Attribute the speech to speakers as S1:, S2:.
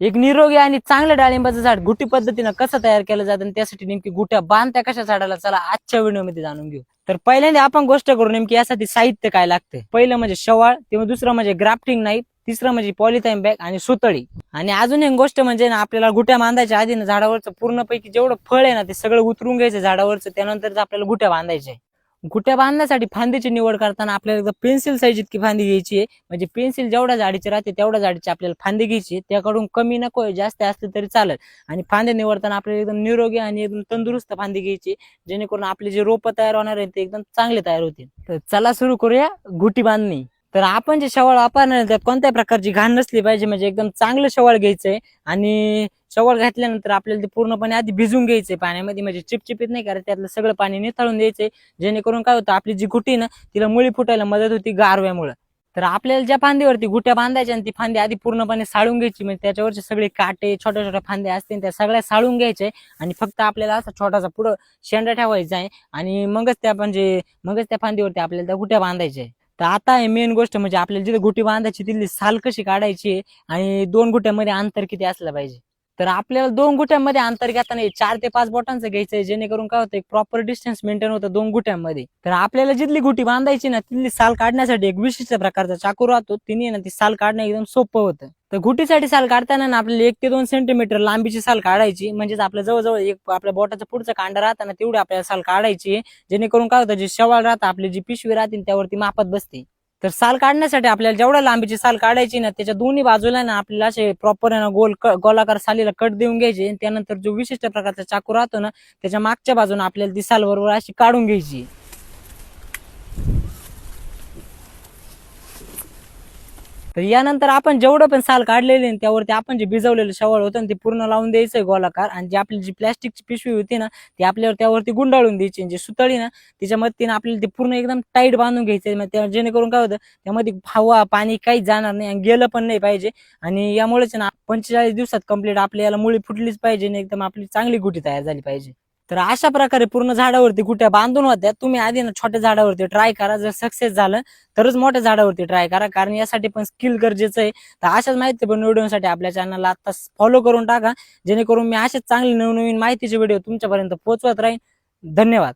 S1: एक निरोगी आणि चांगलं डाळिंबाचं झाड गुटी पद्धतीनं कसं तयार केलं जातं आणि त्यासाठी नेमकी गुट्या बांधत्या कशा झाडाला, चला आजच्या व्हिडिओमध्ये जाणून घेऊ. तर पहिल्यांदा आपण गोष्ट करू नेमकी यासाठी साहित्य काय लागते. पहिलं म्हणजे शवाळ, किंवा दुसरं म्हणजे ग्राफ्टिंग नाईफ, तिसरं म्हणजे पॉलिथाईन बॅग आणि सुतळी. आणि अजून एक गोष्ट म्हणजे ना, आपल्याला गुट्या बांधायच्या आधी ना झाडावरचं पूर्णपैकी जेवढं फळ आहे ना ते सगळं उतरून घ्यायचं झाडावरचं, त्यानंतर आपल्याला गुट्या बांधायच्या. गुट्या बांधण्यासाठी फांदीची निवड करताना आपल्याला पेन्सिल साईज इतकी फांदी घ्यायची आहे. म्हणजे पेन्सिल जेवढ्या जाडीची राहते तेवढ्या जाडीची आपल्याला फांदी घ्यायची, त्याकडून कमी नको जास्त असले तरी चालेल. आणि फांदे निवडताना आपल्याला एकदम निरोगी आणि एकदम तंदुरुस्त फांदी घ्यायची, जेणेकरून आपले जे रोप तयार होणार आहे ते एकदम चांगले तयार होतील. तर चला सुरू करूया गुटी बांधणी. तर आपण जे शवाळ वापरणार त्यात कोणत्याही प्रकारची घाण नसली पाहिजे, म्हणजे एकदम चांगलं शवाळ घ्यायचंय. आणि शवाळ घातल्यानंतर आपल्याला ते पूर्णपणे आधी भिजून घ्यायचंय पाण्यामध्ये, म्हणजे चिपचिपीत नाही करायचं, त्यातलं सगळं पाणी निथळून द्यायचंय. जेणेकरून काय होतं, आपली जी गुटी ना तिला मुळी फुटायला मदत होती गारव्यामुळे. तर आपल्याला ज्या फांदीवरती गुट्या बांधायच्या आणि ती फांदी आधी पूर्णपणे साळून घ्यायची, म्हणजे त्याच्यावरचे सगळे काटे छोट्या छोट्या फांद्या असतील त्या सगळ्या साळून घ्यायचे. आणि फक्त आपल्याला असा छोटासा पुढं शेंडा ठेवायचा आहे, आणि मगच त्या फांदीवरती आपल्याला त्या गुट्या बांधायच्या. तर आता हे मेन गोष्ट म्हणजे आपल्याला जिथे गुटी बांधायची तिथली साल कशी काढायची आणि दोन गुट्यामध्ये अंतर किती असलं पाहिजे. तर आपल्याला दोन गुट्यांमध्ये अंतर घेताना 4 ते 5 बोटांचं घ्यायचंय, जेणेकरून काय होतं, एक प्रॉपर डिस्टन्स मेंटेन होतं दोन गुट्यांमध्ये. तर आपल्याला जिथली गुटी बांधायची ना तिथली साल काढण्यासाठी एक विशिष्ट प्रकारचा चाकू राहतो, तिने ना ती साल काढणं एकदम सोपं होतं. तर गुटीसाठी साल काढताना ना आपल्याला 1 ते 2 सेंटीमीटर लांबीची साल काढायची, म्हणजेच आपल्या जवळजवळ एक आपल्या बोटाचं पुढचं कांडा राहताना तेवढी आपल्याला साल काढायची, जेणेकरून काय होतं, जे शवाळ राहतं आपली जी पिशवी राहते त्यावरती मापत बसते. तर साल काढण्यासाठी आपल्याला जेवढ्या लांबीची साल काढायची ना त्याच्या दोन्ही बाजूला ना आपल्याला असे प्रॉपर ना गोलाकार सालीला कट देऊन घ्यायचे. त्यानंतर जो विशिष्ट प्रकारचा चाकू राहतो ना त्याच्या मागच्या बाजूने आपल्याला ती साल बरोबर अशी काढून घ्यायची. तर यानंतर आपण जेवढं पण साल काढलेले त्यावरती आपण जे भिजवलेलं शवाळ होतं ते पूर्ण लावून द्यायचंय गोलाकार, आणि जी आपली जी प्लॅस्टिकची पिशवी होती ना ती आपल्यावर त्यावरती गुंडाळून द्यायची. जी सुतळी ना तिच्या मदतीने आपल्याला ते पूर्ण एकदम टाईट बांधून घ्यायचंय, जेणेकरून काय होतं त्यामध्ये हवा पाणी काहीच जाणार नाही आणि गेलं पण नाही पाहिजे. आणि यामुळेच ना 45 दिवसात कंप्लीट आपल्याला मुळी फुटलीच पाहिजे आणि एकदम आपली चांगली गुटी तयार झाली पाहिजे. तर अशा प्रकारे पूर्ण झाडावरती गुट्या बांधून होत्या. तुम्ही आधी ना छोट्या झाडावरती ट्राय करा, जर सक्सेस झालं तरच मोठ्या झाडावरती ट्राय करा, कारण यासाठी पण स्किल गरजेचं आहे. तर अशाच माहिती पण व्हिडिओसाठी आपल्या चॅनलला आता फॉलो करून टाका, जेणेकरून मी असेच चांगले नवनवीन माहितीचे व्हिडिओ तुमच्यापर्यंत पोहोचवत राहीन. धन्यवाद.